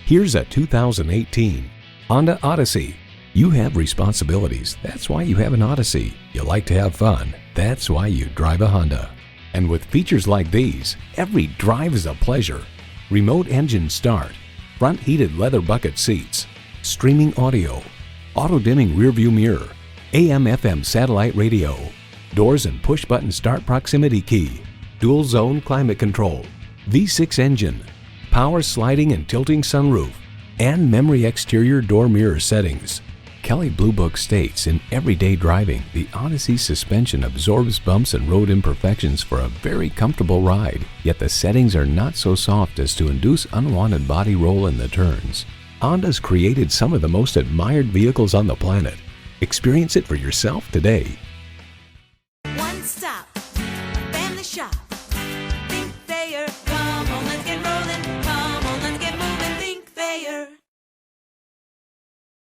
Here's a 2018 Honda Odyssey. You have responsibilities, that's why you have an Odyssey. You like to have fun, that's why you drive a Honda. And with features like these, every drive is a pleasure. Remote engine start, front heated leather bucket seats, streaming audio, auto-dimming rearview mirror, AM/FM satellite radio, doors and push-button start proximity key, dual-zone climate control, V6 engine, power sliding and tilting sunroof, and memory exterior door mirror settings. Kelley Blue Book states in everyday driving, the Odyssey suspension absorbs bumps and road imperfections for a very comfortable ride, yet the settings are not so soft as to induce unwanted body roll in the turns. Honda's created some of the most admired vehicles on the planet. Experience it for yourself today.